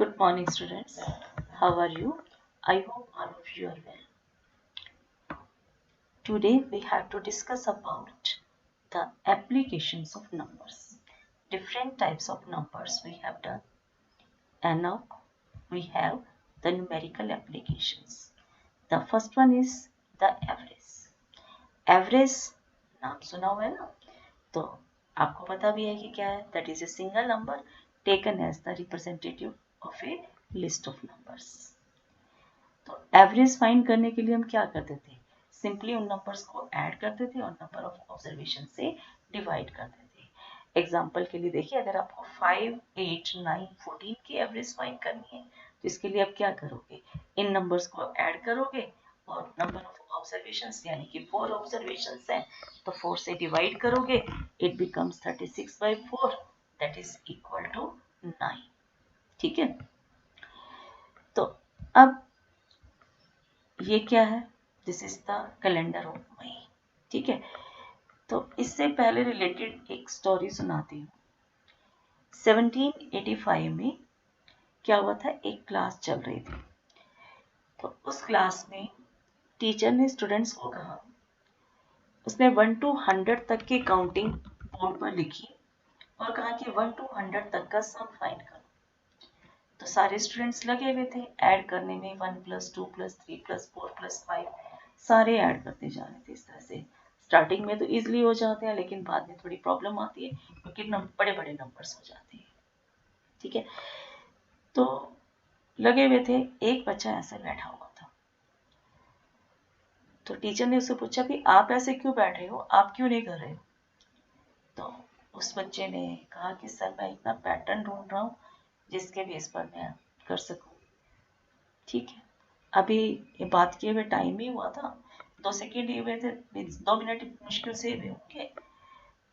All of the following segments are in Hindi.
Good morning, students. How are you? I hope all of you are well. Today we have to discuss about the applications of numbers. Different types of numbers we have done, and now we have the numerical applications. The first one is the average. Average नाम सुना हुआ है ना, तो आपको पता भी है कि क्या है. That is a single number taken as the representative of a list of numbers. तो एवरेज फाइंड करने के लिए हम क्या करते थे, सिंपली उन नंबर्स को ऐड करते थे और नंबर ऑफ ऑब्जर्वेशन से डिवाइड करते थे. एग्जांपल के लिए देखिए, अगर आपको 5, 8, 9, 14 की एवरेज फाइंड करनी है तो इसके लिए आप क्या करोगे, इन नंबर्स को ऐड करोगे और नंबर ऑफ ऑब्जर्वेशंस यानी कि 4 ऑब्जर्वेशंस हैं तो 4 से डिवाइड करोगे, it becomes 36/4 that is equal to 9. ठीक है, तो अब ये क्या है, this is the calendar of May. ठीक है, तो इससे पहले रिलेटेड एक स्टोरी सुनाती हूँ. 1785 में क्या हुआ था, एक क्लास चल रही थी. तो उस क्लास में टीचर ने स्टूडेंट्स को कहा, उसने 1 to 100 तक की काउंटिंग बोर्ड पर लिखी और कहा कि 1 to 100 तक का सम फाइंड करो. तो सारे स्टूडेंट्स लगे हुए थे ऐड करने में, 1 + 2 + 3 + 4 + 5 सारे ऐड करते जा रहे थे. इस तरह से स्टार्टिंग में तो इजीली हो जाते हैं, लेकिन बाद में थोड़ी प्रॉब्लम आती है क्योंकि बड़े बड़े नंबर्स हो जाते हैं. ठीक है, तो लगे हुए थे, एक बच्चा ऐसे बैठा हुआ था. तो टीचर ने उससे पूछा कि आप ऐसे क्यों बैठे हो, आप क्यों नहीं कर रहे हो. तो उस बच्चे ने कहा कि सर मैं इतना पैटर्न ढूंढ रहा हूँ जिसके बेस पर मैं कर सकूं. ठीक है, अभी ये बात किए हुए टाइम ही हुआ था, 2 सेकेंड ही हुए थे, 2 मिनट मुश्किल से हुए होंगे.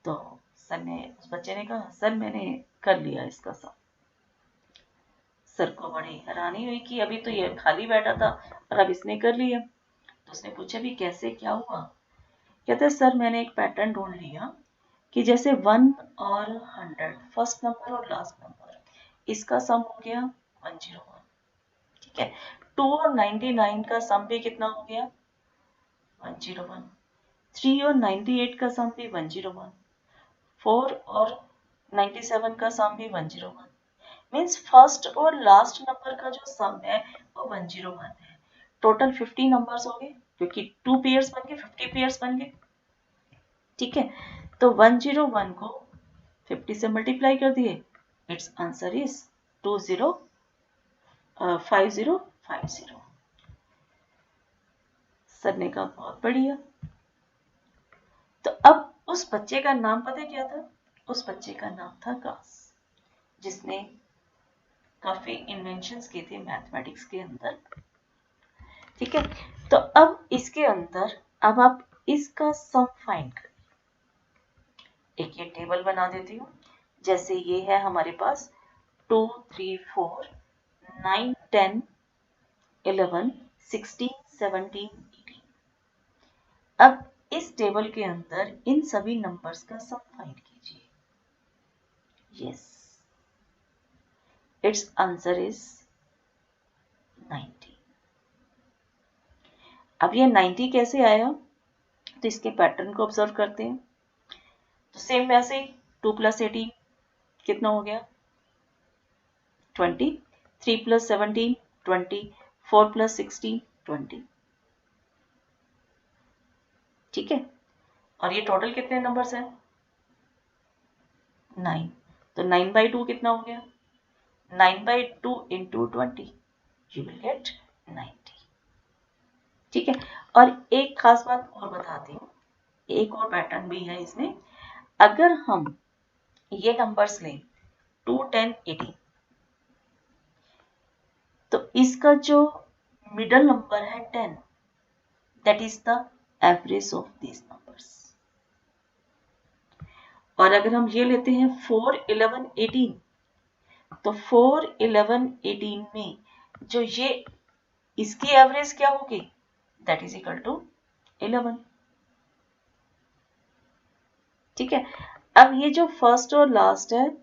तो सर ने, उस बच्चे ने कहा सर मैंने कर लिया इसका सम. सर को बड़ी हैरानी हुई कि अभी तो ये खाली बैठा था और अब इसने कर लिया. तो उसने पूछा भी कैसे, क्या हुआ. कहते सर मैंने एक पैटर्न ढूंढ लिया कि जैसे 1 और 100 फर्स्ट नंबर और लास्ट नंबर, इसका सम हो गया 101. ठीक है, 2 और 99 का सम भी कितना हो गया 101. 3 और 98 का सम भी 101. 4 और 97 का सम भी 101. मीन्स फर्स्ट और लास्ट नंबर का जो सम है वो 101 है. टोटल 50 नंबर्स हो गए क्योंकि 2 पेयर्स बन गए, 50 पेयर्स बन गए. ठीक है, तो 101 को 50 से मल्टीप्लाई कर दिए, इट्स आंसर इज 5050. सर ने कहा बहुत बढ़िया. तो अब उस बच्चे का नाम पता क्या था, उस बच्चे का नाम था गास, जिसने काफी इन्वेंशंस की थी मैथमेटिक्स के अंदर. ठीक है, तो अब इसके अंदर अब आप इसका सम फाइंड करिए. एक ये टेबल बना देती हूँ. जैसे ये है हमारे पास 2, 3, 4, 9, 10, 11, 16, 17, 18. अब इस टेबल के अंदर इन सभी नंबर्स का सम फाइंड कीजिए. Yes, it's answer is 90. अब ये 90 कैसे आया, तो इसके पैटर्न को ऑब्जर्व करते हैं. तो सेम वैसे 2 + 18 कितना हो गया 20, 3 + 17 20, 4 + 16 20. ठीक है, और ये टोटल कितने नंबर्स हैं 9. तो 9/2 कितना हो गया 9/2 into 20, you will get 90. ठीक है, और एक खास बात और बताती हूँ, एक और पैटर्न भी है इसमें. अगर हम ये नंबर्स लें 2, 10, 18, तो इसका जो मिडल नंबर है 10, that is the average of this numbers. और अगर हम ये लेते हैं 4, 11, 18, तो 4, 11, 18 में जो ये इसकी एवरेज क्या होगी, दैट इज इक्वल टू 11. ठीक है, अब ये जो फर्स्ट और लास्ट है,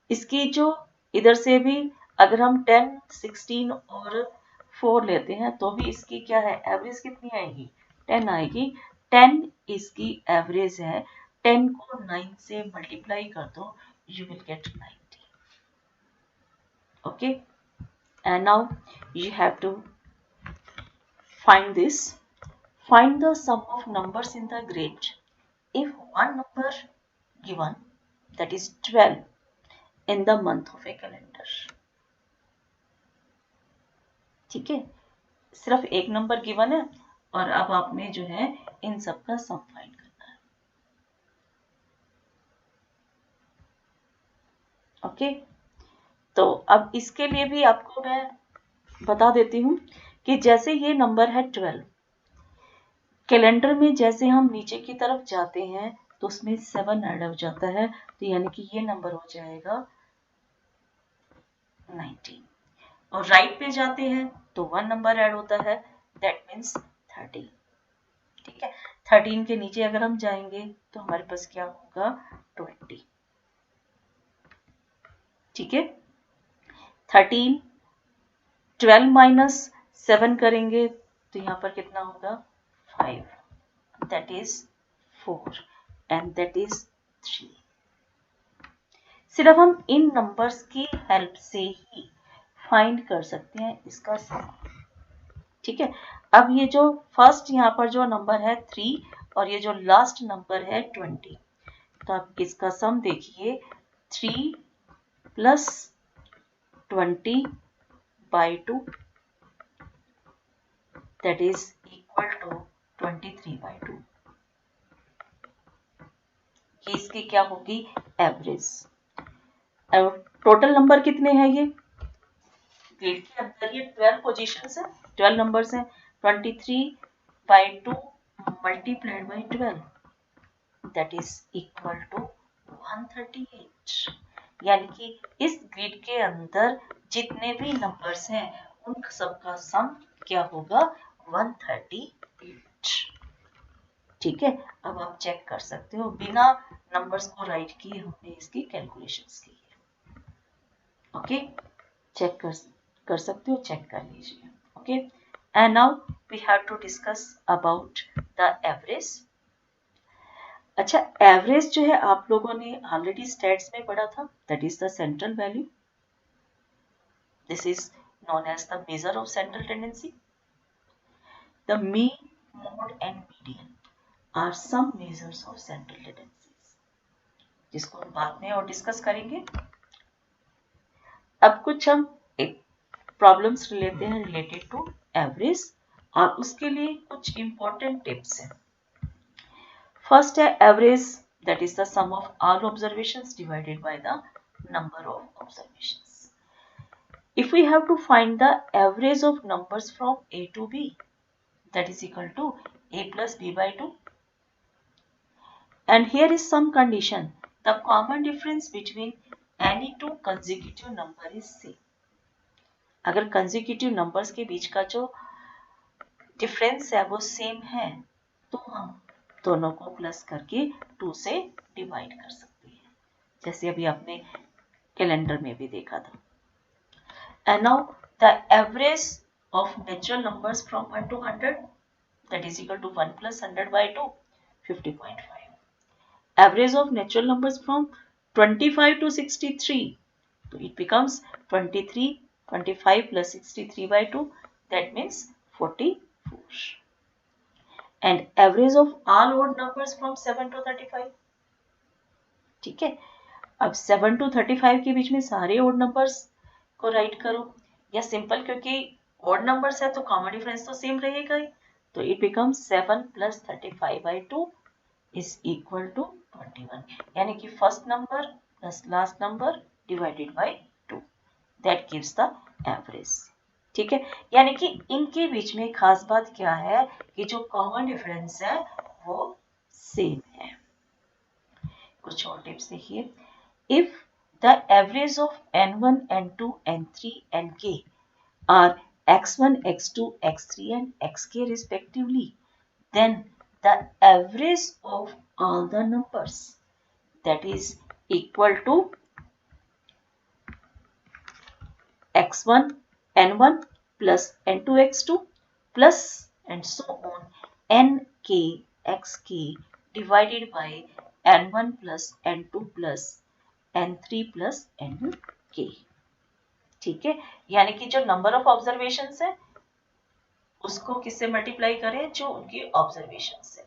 इसकी जो इधर से भी अगर हम 10, 16 और 4 लेते हैं तो भी इसकी क्या है, एवरेज कितनी आएगी, 10 आएगी। 10 इसकी एवरेज है, 10 को 9 से मल्टीप्लाई कर दो, you will get 90. Okay, and now you have to find this. Find the sum of numbers in the grade. If one number given, that is 12, in the month of a calendar. ठीक है, सिर्फ एक नंबर गिवन है और अब आपने जो है इन सब का सम फाइंड करना है. ओके, तो अब इसके लिए भी आपको मैं बता देती हूँ कि जैसे ये नंबर है 12, कैलेंडर में जैसे हम नीचे की तरफ जाते हैं तो उसमें 7 ऐड हो जाता है, तो यानी कि ये नंबर हो जाएगा 19. और राइट पे जाते हैं तो 1 नंबर ऐड होता है, दैट मीन्स 13. ठीक है, 13 के नीचे अगर हम जाएंगे तो हमारे पास क्या होगा, 20. ठीक है, 13, 12 माइनस 7 करेंगे तो यहाँ पर कितना होगा, 5, that is 4 and that is 3. सिर्फ हम इन नंबर्स की हेल्प से ही फाइंड कर सकते हैं इसका सम. ठीक है, अब ये जो फर्स्ट यहाँ पर जो नंबर है 3 और ये जो लास्ट नंबर है 20, तो आप इसका सम देखिए, 3 plus 20 by 2, that is equal to 23 by 2. ये इसकी क्या होगी, एवरेज. और टोटल नंबर कितने हैं, ये ग्रेड के अंदर ये 12 पोजीशंस है, 12 नंबर्स हैं. 23 by 2 multiplied by 12, that is equal to 138. यानी कि इस ग्रिड के अंदर जितने भी नंबर्स हैं उन सबका सम क्या होगा, 138. ठीक है, अब आप चेक कर सकते हो, बिना नंबर्स को राइट किए हमने इसकी कैलकुलेशंस की है. ओके, चेक कर सकते हो, चेक कर लीजिए. Okay, and now we have to discuss about the average. Average, एवरेज जो है आप लोगों ने ऑलरेडी स्टैट्स में पढ़ा था, that is the central value. This is known as the measure of central tendency. The mean, mode and median are some measures of central tendencies, जिसको हम बाद में और डिस्कस करेंगे. अब कुछ हम एक प्रॉब्लम्स लेते हैं रिलेटेड टू एवरेज, और उसके लिए कुछ इंपॉर्टेंट टिप्स हैं. फर्स्ट है average, that is the sum of all observations divided by the number of observations. If we have to find the average of numbers from A to B, that is equal to A plus B by 2. And here is some condition. The common difference between any two consecutive number is same. अगर consecutive numbers के बीच का जो difference है वो same है तो हम दोनों को प्लस करके 2 से डिवाइड कर सकते हैं, जैसे अभी आपने कैलेंडर में भी देखा था. And now the average of natural numbers from 1 to 100, that is equal to 1 plus 100 by 2, 50.5. Average of natural numbers from 25 to 63, so it becomes 23, 25 plus 63 by 2, that means 44. And average of all odd numbers from 7 to 35. ठीक है, अब 7 to 35 के बीच में सारे odd numbers को राइट करो, या सिंपल, क्योंकि odd numbers है तो कॉमन डिफरेंस तो सेम रहेगा ही, तो it becomes 7 plus 35 by 2 is equal to 21. यानी कि first number plus last number divided by 2, that gives the average. ठीक है, यानी कि इनके बीच में खास बात क्या है कि जो कॉमन डिफरेंस है वो सेम है. कुछ और टिप्स देखिए. If the average of n1, n2, n3, nk are x1, x2, x3 and xk respectively, then the average of all the numbers, that is equal to x1 n1 plus n2 x2 plus and so on nk xk divided by n1 plus n2 plus n3 plus nk। ठीक है, यानी कि जो नंबर ऑफ ऑब्जर्वेशंस है उसको किससे मल्टीप्लाई करें, जो उनकी ऑब्जर्वेशंस है,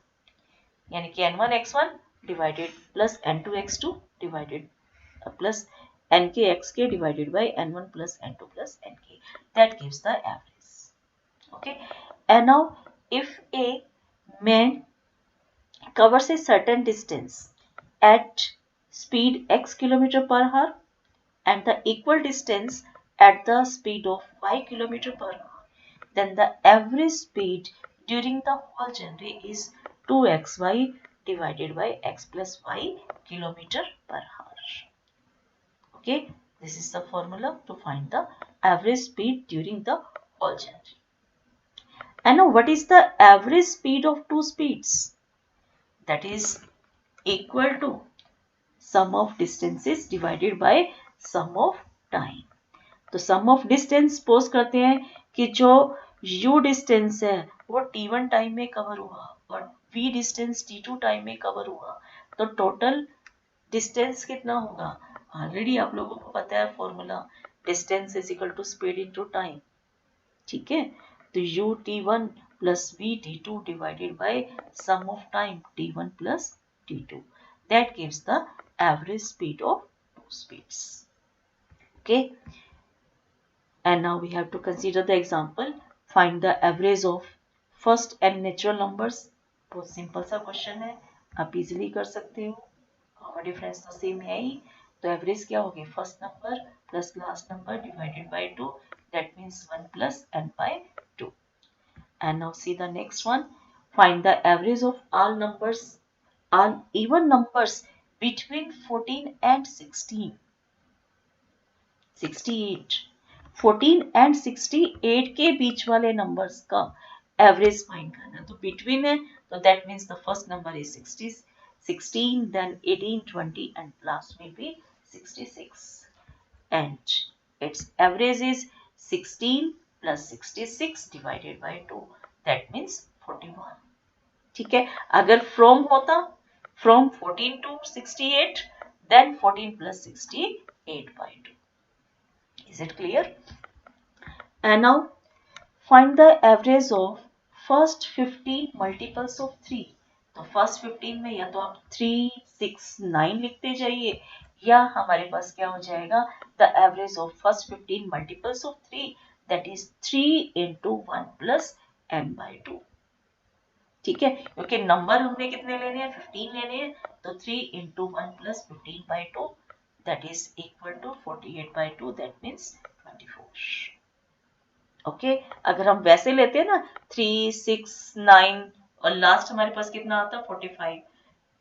यानी कि n1 x1 divided plus n2 x2 divided plus nk xk divided by n1 plus n2 plus nk, that gives the average. Okay, and now if a man covers a certain distance at speed x km per hour and the equal distance at the speed of 5 km per hour, then the average speed during the whole journey is 2xy divided by x plus y km per hour. Okay, this is the formula to find the average speed during the whole journey. And now what is the average speed of two speeds? That is equal to sum of distances divided by sum of time. तो sum of distance suppose करते हैं कि जो u distance है वो t1 टाइम में कवर हुआ और v distance t2 टाइम में कवर हुआ, तो टोटल डिस्टेंस कितना होगा? ऑलरेडी आप लोगों को पता है formula, distance is equal to speed into time. ठीक है, तो u t1 plus v t2 divided by sum of time t1 plus t2, that gives the average speed of two speeds. Okay, and now we have to consider the example, find the average of first n natural numbers. बहुत सिंपल सा क्वेश्चन है, आप इजीली कर सकते हो, कॉमन डिफरेंस तो सेम है ही, तो एवरेज क्या होगी? First number plus last number divided by 2, that means 1 plus n by 2। And now see the next one, find the average of all numbers, all even numbers between 14 and 16। 68, 14 and 68 के बीच वाले नंबर्स का एवरेज फाइंड करना। तो बिटवीन है तो that means the first number is 16, then 18, 20 and last will be 66, and its average is 16 plus 66 divided by 2, that means 41। ठीक है, अगर from होता from 14 to 68, then 14 plus 68 by 2। Is it clear? And now find the average of first 15 multiples of 3। तो फर्स्ट 15 में या तो आप 3, 6, 9 लिखते जाइए, या हमारे पास क्या हो जाएगा, the average of first 15 multiples of 3, that is 3 into 1 plus n by 2। ठीक है, क्योंकि नंबर हमने कितने लेने हैं? 15 लेने हैं, तो 3 into 1 plus 15 by 2, that is equal to 48 by 2, that means 24। Okay, अगर हम वैसे लेते हैं ना 3, 6, 9 और लास्ट हमारे पास कितना आता है? 45,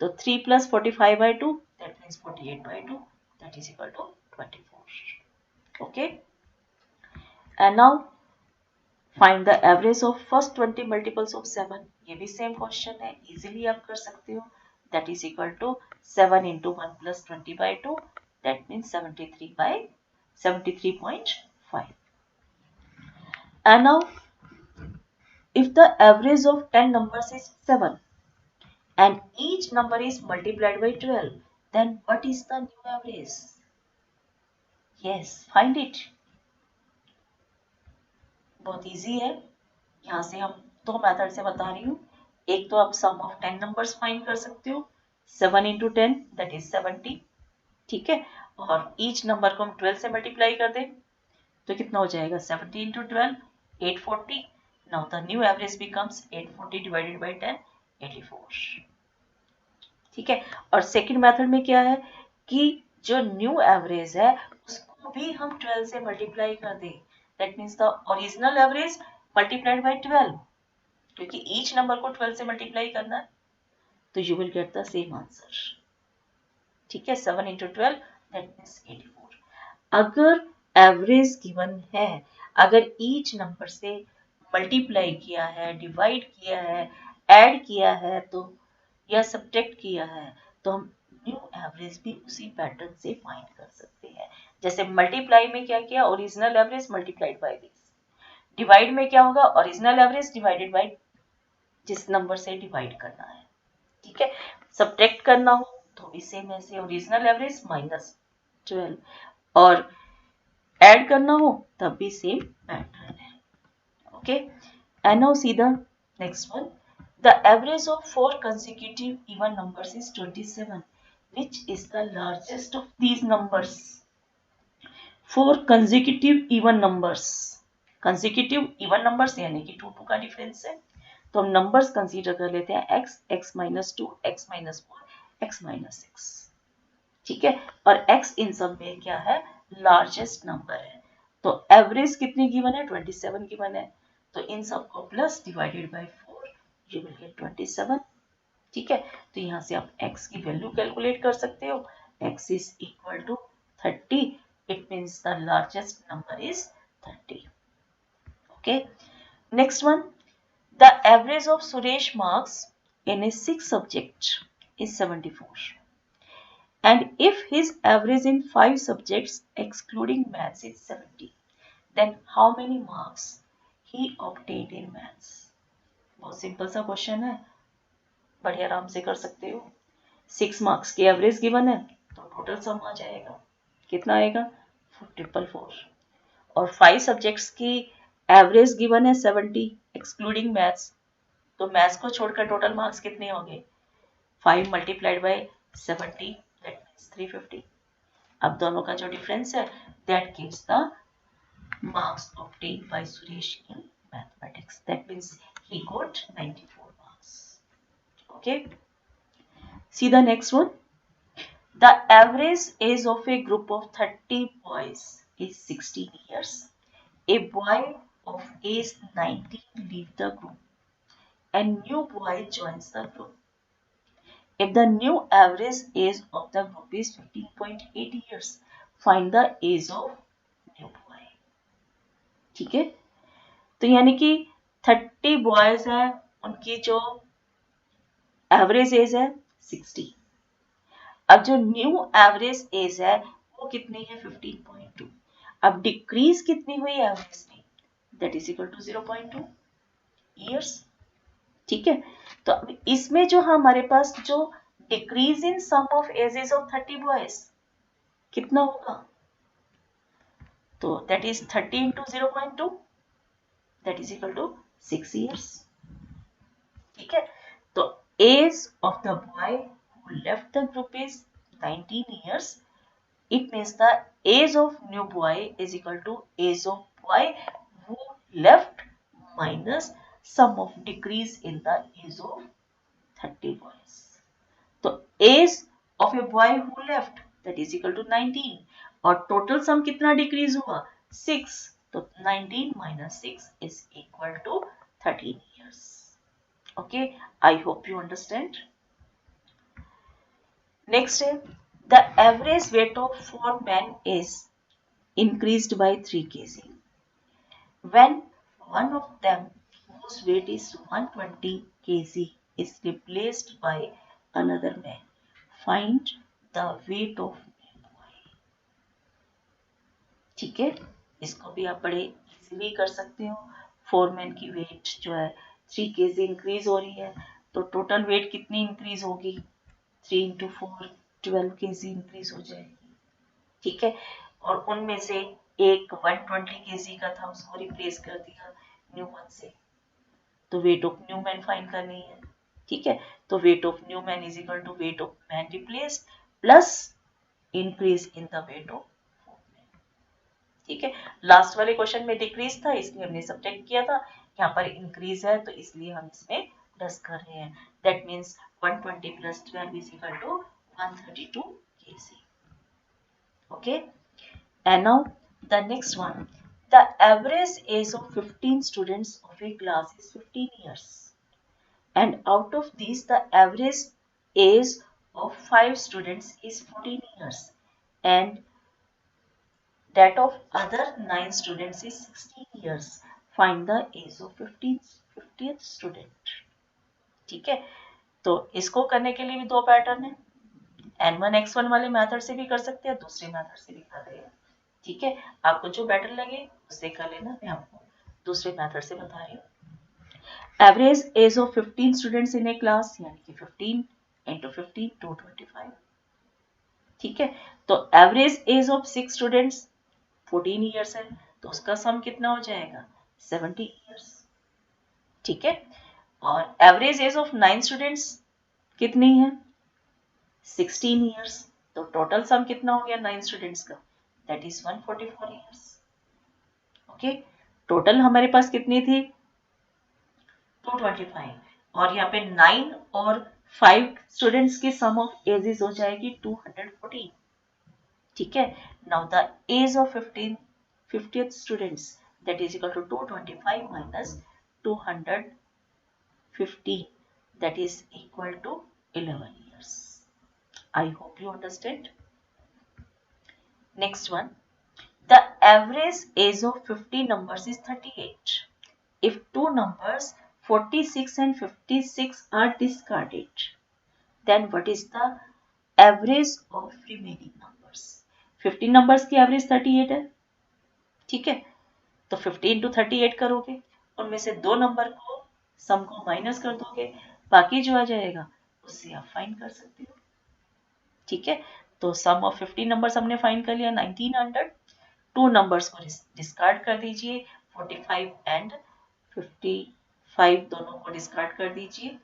तो 3 plus 45 by 2, that means 48 by 2, that is equal to 24। okay, and now find the average of first 20 multiples of 7। ये भी सेम क्वेश्चन है, इजीली आप कर सकते हो, that is equal to 7 into 1 plus 20 by 2, that means 73 by 73.5। and now if the average of 10 numbers is 7 and each number is multiplied by 12, then what is the new average? Yes, find it। बहुत इजी है, यहाँ से हम दो मेथड से बता रही हूँ। एक तो आप सम ऑफ 10 नंबर्स फाइंड कर सकते हो, 7 into 10 दैट इज 70। ठीक है, और ईच नंबर को हम 12 से मल्टीप्लाई कर दें तो कितना हो जाएगा? 70 into 12, 840। Now the new average becomes 840 divided by 10, 84। ठीक है, और सेकंड मेथड में क्या है कि जो न्यू एवरेज है उसको भी हम 12 से मल्टीप्लाई कर दें, that means the original average multiplied by 12, क्योंकि ईच नंबर को 12 से मल्टीप्लाई करना है, तो you will get the same answer. ठीक है, 7 into 12 दैट मींस 84। अगर एवरेज गिवन है, अगर ईच नंबर से मल्टीप्लाई किया है, डिवाइड किया है, ऐड किया है, तो या सब्ट्रैक्ट किया है, तो हम न्यू एवरेज भी उसी पैटर्न से फाइंड कर सकते हैं, जैसे मल्टीप्लाई में क्या किया, original average multiplied by this. Divide में क्या होगा, ओरिजिनल एवरेज डिवाइडेड बाय जिस नंबर से डिवाइड करना है, ठीक है। सब्ट्रैक्ट करना हो तो भी सेम ऐसे, ओरिजिनल एवरेज माइनस 12, और ऐड करना हो तब भी सेम पैटर्न है, okay. And now see the next one, the average of 4 consecutive even numbers is 27, which is the largest of these numbers? 4 consecutive even numbers, consecutive even numbers यानी कि 2 का डिफरेंस है, तो हम नंबर्स कंसीडर कर लेते हैं x, x minus 2, x minus 4, x minus 6, ठीक है। और x इन सब में क्या है, लार्जेस्ट नंबर है। तो एवरेज कितनी गिवन है, 27 गिवन है, तो इन सबको plus divided by 4 you will get 27, ठीक है। तो यहाँ से आप x की वैल्यू कैलकुलेट कर सकते हो, x is equal to 30, it means the largest number is 30, okay. Next one, the average of Suresh marks in a 6 subject is 74, and if his average in 5 subjects excluding maths is 70, then how many marks he obtained in maths? बहुत सिंपल सा क्वेश्चन है, बड़े आराम से कर सकते हो। 6 मार्क्स की एवरेज गिवन है तो टोटल सम आ जाएगा, कितना आएगा 444, और 5 सब्जेक्ट्स की एवरेज गिवन है 70 एक्सक्लूडिंग मैथ्स, तो मैथ्स को छोड़कर टोटल मार्क्स कितने होंगे, 5 मल्टीप्लाइड बाय 70 दैट मींस 350। अब दोनों का जो डिफरेंस है that gives the marks obtained by Suresh in mathematics, that means he got 94 marks, okay. C the next one, the average age of a group of 30 boys is 16 years. A boy of age 19 leaves the group and new boy joins the group. If the new average age of the group is 15.8 years, find the age of new boy, ठीक है। तो यानी कि 30 बॉयज हैं, उनकी जो एवरेज एज है 60, अब जो न्यू एवरेज एज है वो कितनी है 15.2, अब डिक्रीज कितनी हुई एवरेज में, that is equal to 0.2 years, ठीक है। तो अब इसमें जो हमारे पास जो decrease in sum of ages of 30 boys कितना होगा, तो that is 30 into 0.2 that is equal to 6 years, ठीक है। तो age of the boy who left the group is 19 years, it means the age of new boy is equal to age of boy who left minus sum of decrease in the age of 30 boys. तो age of a boy who left that is equal to 19, और total sum कितना डिक्रीज हुआ 6, तो 19 minus 6 is equal to 13 years. Okay, I hope you understand. Next है, the average weight of 4 men is increased by 3 kg. When one of them whose weight is 120 kg is replaced by another man, find the weight of boy. ठीक है, इसको भी आप बड़े इजीली कर सकते हो। 4 मैन की वेट जो है 3 kg इंक्रीज हो रही है, तो टोटल वेट कितनी इंक्रीज होगी, 3 इंटू 4 12 kg इंक्रीज हो जाएगी, ठीक है। और उनमें से एक 120 kg का था, उसको रिप्लेस कर दिया न्यू वन से, तो weight of new man find करनी है, ठीक है। तो weight of new man is equal to weight of man replaced plus increase in the weight of, ठीक है। लास्ट वाले क्वेश्चन में डिक्रीज था इसलिए हमने सब्ट्रैक्ट किया था, यहाँ पर इंक्रीज है तो इसलिए हम इसमें प्लस कर रहे हैं, that means 120 plus 12 is equal to 132 kg, okay. And now the next one, the average age of 15 students of a class is 15 years, and out of these the average age of 5 students is 14 years, and that of other 9 students is 16 years. Find the age of 50th student, ठीक है। तो इसको करने के लिए भी दो पैटर्न है, N1 X1 वाले मेथड से भी कर सकते हैं, दूसरे मेथड से भी कर रहे हैं, ठीक है, आपको जो बेटर लगे उससे कर लेना, मैं आपको दूसरे मेथड से बता रही हूँ। Average age of 15 students in A class, यानी कि 15 इंटू 15 225। ठीक है, तो average age of 6 students 14 years है, तो उसका सम कितना हो जाएगा 70 ईयर्स। ठीक है, और एवरेज एज ऑफ 9 स्टूडेंट्स कितनी है 16 ईयर्स, तो टोटल सम कितना हो गया 9 स्टूडेंट्स का, that is 144 years. Okay, total हमारे पास कितनी थी 225, और यहाँ पे 9 और 5 स्टूडेंट्स की सम ऑफ एजेस हो जाएगी 214। ठीक है, now the age of 50th students that is equal to 225 minus 250, that is equal to 11 years. I hope you understand. Next one, the average age of 50 numbers is 38. If two numbers 46 and 56 are discarded, then what is the average of remaining numbers? 50 numbers की average 38 है, ठीक है, तो 50 into 38 करोगे, उनमें से दो नंबर को सम को माइनस कर दोगे, बाकी जो आ जाएगा उससे आप फाइंड कर सकते हो। ठीक है, तो सम ऑफ 50 नंबर्स हमने फाइंड कर लिया 1900, टू नंबर्स को डिस्कार्ड कर दीजिए 45 एंड 55 दोनों को डिस्कार्ड कर दीजिए,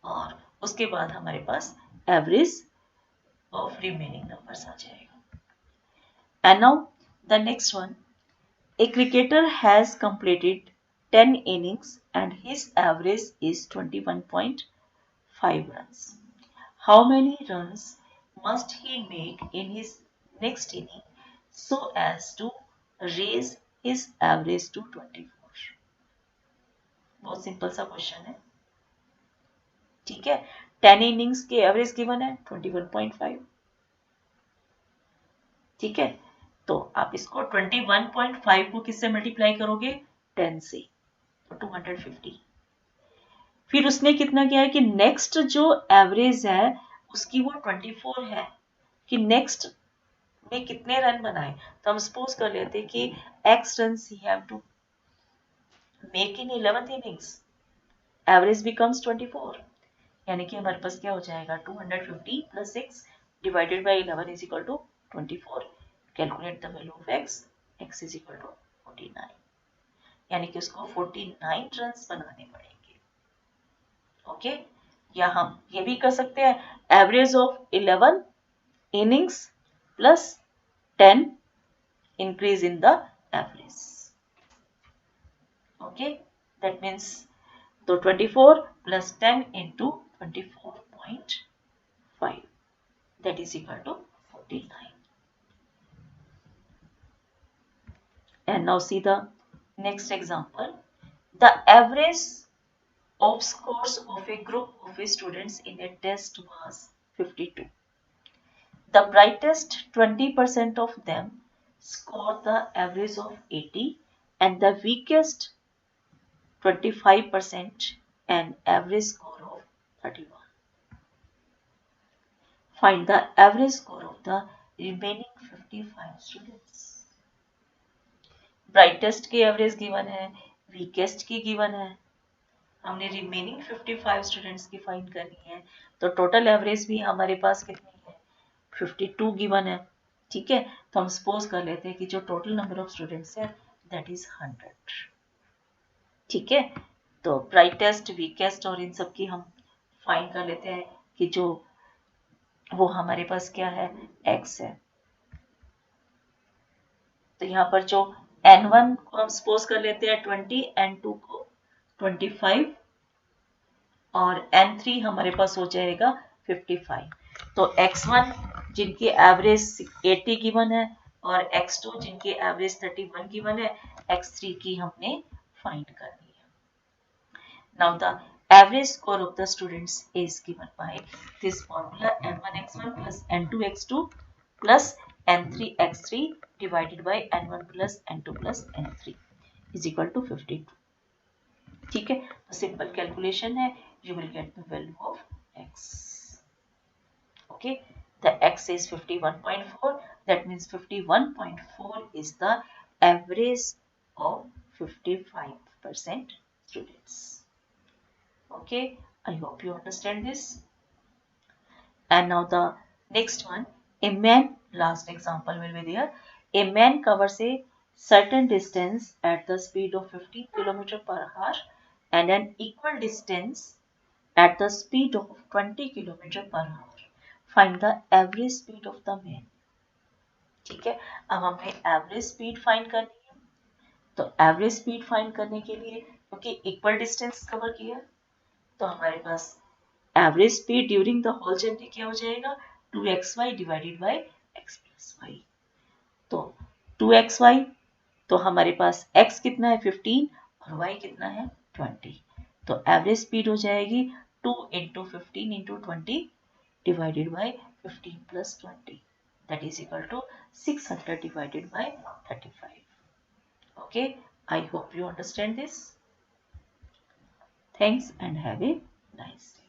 और उसके बाद हमारे पास एवरेज ऑफ रिमेनिंग नंबर्स आ जाएगा। And now the next one, a cricketer has completed 10 innings and his average is 21.5 runs. How many runs must he make in his next inning so as to raise his average to 24? बहुत सिंपल सा क्वेश्चन है। ठीक है, 10 इनिंग्स के एवरेज गिवन है 21.5। ठीक है, तो आप इसको 21.5 को किससे मल्टीप्लाई करोगे 10 से, तो 250। फिर उसने कितना किया है कि नेक्स्ट जो एवरेज है उसकी वो 24 है, कि नेक्स्ट में कितने रन बनाए, तो हम सपोज कर लेते कि x runs he have to make in 11th innings, average becomes 24, यानी कि हमारे पास क्या हो जाएगा 250 plus 6 divided by 11 is equal to 24। Calculate the value of x is equal to 49, यानी कि उसको 49 रन्स बनाने पड़ेंगे। ओके, या हम ये भी कर सकते हैं average of 11 innings plus 10 increase in the average. Okay, that means so 24 plus 10 into 24.5, that is equal to 49. And now see the next example. The average of scores of a group of students in a test was 52. The brightest 20% of them scored the average of 80 and the weakest 25% an average score of 31. Find the average score of the remaining 55 students. Brightest की एवरेज गिवन है, वीकेस्ट की गिवन है, हमने रिमेनिंग 55 स्टूडेंट्स की फाइंड करनी है, तो टोटल एवरेज भी हमारे पास कितनी है 52 गिवन है। ठीक है, तो हम सपोज कर लेते हैं कि जो टोटल नंबर ऑफ स्टूडेंट्स है दैट इज 100। ठीक है, तो ब्राइटेस्ट वीकेस्ट और इन सब की हम फाइंड कर लेते हैं कि जो वो हमारे पास क्या है x है, तो यहाँ पर जो n1 को हम सपोज कर लेते हैं 20, n2 को 25 और n3 हमारे पास हो जाएगा 55। तो x1 जिनकी एवरेज 80 गिवन है और x2 जिनकी एवरेज 31 गिवन है, x3 की हमने फाइंड करनी है। Now the average score of the students is given by this formula n1x1 plus n2x2 plus n3x3 divided by n1 plus n2 plus n3 is equal to 52। ठीक है, तो सिंपल कैलकुलेशन है, you will get the value of x. Okay, the x is 51.4 That means 51.4 is the average of 55% students. Okay, I hope you understand this. And now the next one, a man, last example will be there. A man covers a certain distance at the speed of 15 km per hour and an equal distance at the speed of 20 km per hour. Find the average speed of the man. ठीक है, अब हमें एवरेज स्पीड फाइंड करनी है. तो एवरेज स्पीड फाइंड करने के लिए क्योंकि इक्वल डिस्टेंस कवर किया तो हमारे पास average speed during the whole journey क्या हो जाएगा 2xy divided by x plus y. तो 2xy तो हमारे पास x कितना है 15 और y कितना है 20. तो एवरेज स्पीड हो जाएगी 2 into 15 into 20 divided by 15 plus 20, that is equal to 600 divided by 35. Okay, I hope you understand this. Thanks and have a nice day.